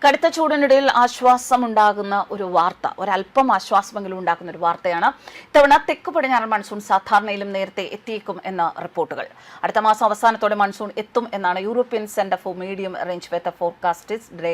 കടുത്ത ചൂടിനിടയിൽ ആശ്വാസമുണ്ടാകുന്ന ഒരു വാർത്ത, ഒരല്പം ആശ്വാസമെങ്കിലും ഉണ്ടാക്കുന്ന ഒരു വാർത്തയാണ്. ഇത്തവണ തെക്ക് പടിഞ്ഞാറൻ മൺസൂൺ സാധാരണയിലും നേരത്തെ എത്തിയേക്കും എന്ന റിപ്പോർട്ടുകൾ. അടുത്ത മാസം അവസാനത്തോടെ മൺസൂൺ എത്തും എന്നാണ് European Centre for Medium Range Weather ഫോർകാസ്റ്റേഴ്സിന്റെ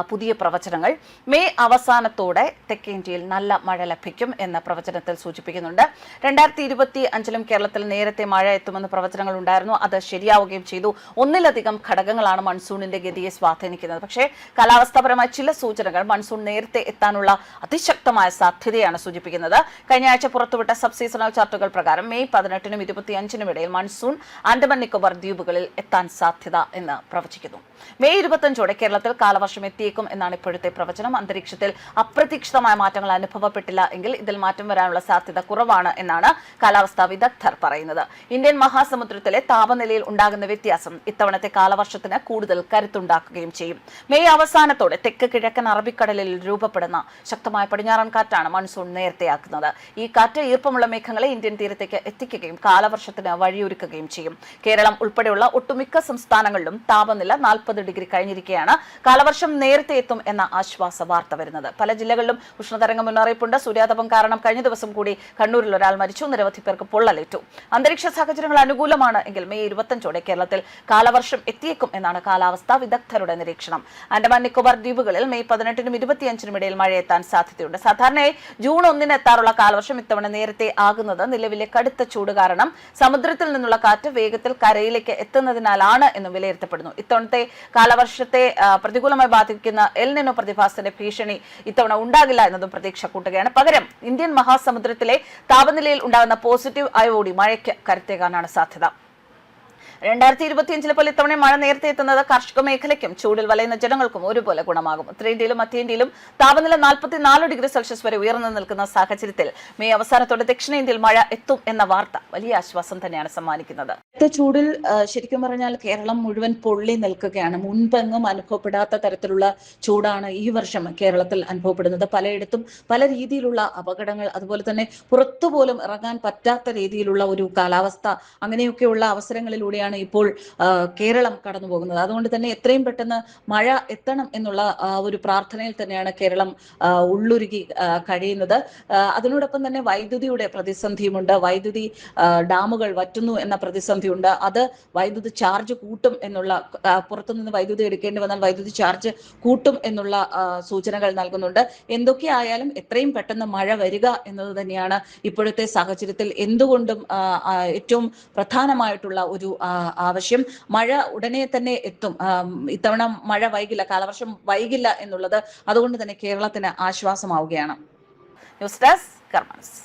പുതിയ പ്രവചനങ്ങൾ. മെയ് അവസാനത്തോടെ തെക്കേ ഇന്ത്യയിൽ നല്ല മഴ ലഭിക്കും എന്ന പ്രവചനത്തിൽ സൂചിപ്പിക്കുന്നുണ്ട്. 2025 കേരളത്തിൽ നേരത്തെ മഴ എത്തുമെന്ന് പ്രവചനങ്ങൾ ഉണ്ടായിരുന്നു. അത് ശരിയാവുകയും ചെയ്തു. ഒന്നിലധികം ഘടകങ്ങളാണ് മൺസൂണിന്റെ ഗതിയെ സ്വാധീനിക്കുന്നത്. പക്ഷേ കാലാവസ്ഥാപരമായ ചില സൂചനകൾ മൺസൂൺ നേരത്തെ എത്താനുള്ള അതിശക്തമായ സാധ്യതയാണ് സൂചിപ്പിക്കുന്നത്. കഴിഞ്ഞ ആഴ്ച പുറത്തുവിട്ട സബ് സീസണൽ ചാർട്ടുകൾ പ്രകാരം മെയ് 18-നും 25-നും ഇടയിൽ മൺസൂൺ ആൻഡമാൻ നിക്കോബാർ ദ്വീപുകളിൽ എത്താൻ സാധ്യത എന്ന് പ്രവചിക്കുന്നു. മെയ് 25ഓടെ കേരളത്തിൽ കാലവർഷം എത്തിയേക്കും എന്നാണ് ഇപ്പോഴത്തെ പ്രവചനം. അന്തരീക്ഷത്തിൽ അപ്രതീക്ഷിതമായ മാറ്റങ്ങൾ അനുഭവപ്പെട്ടില്ല എങ്കിൽ ഇതിൽ മാറ്റം വരാനുള്ള സാധ്യത കുറവാണ് എന്നാണ് കാലാവസ്ഥാ വിദഗ്ധർ പറയുന്നത്. ഇന്ത്യൻ മഹാസമുദ്രത്തിലെ താപനിലയിൽ ഉണ്ടാകുന്ന വ്യത്യാസം ഇത്തവണത്തെ കാലവർഷത്തിന് കൂടുതൽ കരുത്തുണ്ടാക്കുകയും ചെയ്യും. മെയ് അവസാനത്തോടെ തെക്ക് കിഴക്കൻ അറബിക്കടലിൽ രൂപപ്പെടുന്ന ശക്തമായ പടിഞ്ഞാറൻ കാറ്റാണ് മൺസൂൺ നേരത്തെയാക്കുന്നത്. ഈ കാറ്റ് ഈർപ്പമുള്ള മേഘങ്ങളെ ഇന്ത്യൻ തീരത്തേക്ക് എത്തിക്കുകയും കാലവർഷത്തിന് വഴിയൊരുക്കുകയും ചെയ്യും. കേരളം ഉൾപ്പെടെയുള്ള ഒട്ടുമിക്ക സംസ്ഥാനങ്ങളിലും താപനില 40 ഡിഗ്രി കഴിഞ്ഞിരിക്കെയാണ് കാലവർഷം നേരത്തെ എത്തും എന്ന ആശ്വാസ വാർത്ത വരുന്നത്. പല ജില്ലകളിലും ഉഷ്ണതരംഗ മുന്നറിയിപ്പുണ്ട്. സൂര്യാതപം കാരണം കഴിഞ്ഞ ദിവസം കൂടി കണ്ണൂരിൽ ഒരാൾ മരിച്ചു. നിരവധി പേർക്ക് പൊള്ളലേറ്റു. അന്തരീക്ഷ സാഹചര്യങ്ങൾ അനുകൂലമാണ് എങ്കിൽ മെയ് 25ഓടെ കേരളത്തിൽ കാലവർഷം എത്തിയേക്കും എന്നാണ് കാലാവസ്ഥാ വിദഗ്ധരുടെ നിരീക്ഷണം. ആൻഡമാൻ നിക്കോബാർ ദ്വീപുകളിൽ മെയ് 18-നും 25-നും ഇടയിൽ മഴ എത്താൻ സാധ്യതയുണ്ട്. സാധാരണയായി ജൂൺ 1-ന് എത്താറുള്ള കാലവർഷം ഇത്തവണ നേരത്തെ ആകുന്നത് നിലവിലെ കടുത്ത ചൂട് കാരണം സമുദ്രത്തിൽ നിന്നുള്ള കാറ്റ് വേഗത്തിൽ കരയിലേക്ക് എത്തുന്നതിനാലാണ് എന്നും വിലയിരുത്തപ്പെടുന്നു. ഇത്തവണത്തെ കാലവർഷത്തെ പ്രതികൂലമായി ബാധിക്കുന്ന എൽ നിനോ പ്രതിഭാസത്തിന്റെ ഭീഷണി ഇത്തവണ ഉണ്ടാകില്ല എന്നതും പ്രതീക്ഷ കൂട്ടുകയാണ്. പകരം ഇന്ത്യൻ മഹാസമുദ്രത്തിലെ താപനിലയിൽ ഉണ്ടാകുന്ന പോസിറ്റീവ് അയോഡി മഴയ്ക്ക് കരുത്തേകാനാണ് സാധ്യത. 2025 പോലെ ഇത്തവണ മഴ നേരത്തെ എത്തുന്നത് കാർഷിക മേഖലയ്ക്കും ചൂടിൽ വലയുന്ന ജനങ്ങൾക്കും ഒരുപോലെ ഗുണമാകും. ഉത്തരേന്ത്യയിലും മധ്യ ഇന്ത്യയിലും താപനില 44 ഡിഗ്രി സെൽഷ്യസ് വരെ ഉയർന്നു നിൽക്കുന്ന സാഹചര്യത്തിൽ മെയ് അവസാനത്തോടെ ദക്ഷിണേന്ത്യയിൽ മഴ എത്തും എന്ന വാർത്ത വലിയ ആശ്വാസം തന്നെയാണ് സമ്മാനിക്കുന്നത്. ചൂടിൽ ശരിക്കും പറഞ്ഞാൽ കേരളം മുഴുവൻ പൊള്ളി നിൽക്കുകയാണ്. മുൻപെങ്ങും അനുഭവപ്പെടാത്ത തരത്തിലുള്ള ചൂടാണ് ഈ വർഷം കേരളത്തിൽ അനുഭവപ്പെടുന്നത്. പലയിടത്തും പല രീതിയിലുള്ള അപകടങ്ങൾ, അതുപോലെ തന്നെ പുറത്തുപോലും ഇറങ്ങാൻ പറ്റാത്ത രീതിയിലുള്ള ഒരു കാലാവസ്ഥ, അങ്ങനെയൊക്കെയുള്ള അവസരങ്ങളിലൂടെയാണ് ഇപ്പോൾ കേരളം കടന്നു പോകുന്നത്. അതുകൊണ്ട് തന്നെ എത്രയും പെട്ടെന്ന് മഴ എത്തണം എന്നുള്ള ഒരു പ്രാർത്ഥനയിൽ തന്നെയാണ് കേരളം ഉള്ളുരുകി കഴിയുന്നത്. അതിനോടൊപ്പം തന്നെ വൈദ്യുതിയുടെ പ്രതിസന്ധിയുമുണ്ട്. വൈദ്യുതി ഡാമുകൾ വറ്റുന്നു എന്ന പ്രതിസന്ധിയുണ്ട്. അത് വൈദ്യുതി ചാർജ് കൂട്ടും എന്നുള്ള, പുറത്തുനിന്ന് വൈദ്യുതി എടുക്കേണ്ടി വന്നാൽ വൈദ്യുതി ചാർജ് കൂട്ടും എന്നുള്ള സൂചനകൾ നൽകുന്നുണ്ട്. എന്തൊക്കെയായാലും എത്രയും പെട്ടെന്ന് മഴ വരിക എന്നത് തന്നെയാണ് ഇപ്പോഴത്തെ സാഹചര്യത്തിൽ എന്തുകൊണ്ടും ഏറ്റവും പ്രധാനമായിട്ടുള്ള ഒരു ആവശ്യം. മഴ ഉടനെ തന്നെ എത്തും. ഇത്തവണ മഴ വൈകില്ല, കാലവർഷം വൈകില്ല എന്നുള്ളത് അതുകൊണ്ട് തന്നെ കേരളത്തിന് ആശ്വാസമാവുകയാണ്. ന്യൂസ് ഡെസ്ക് കർമ്മ ന്യൂസ്.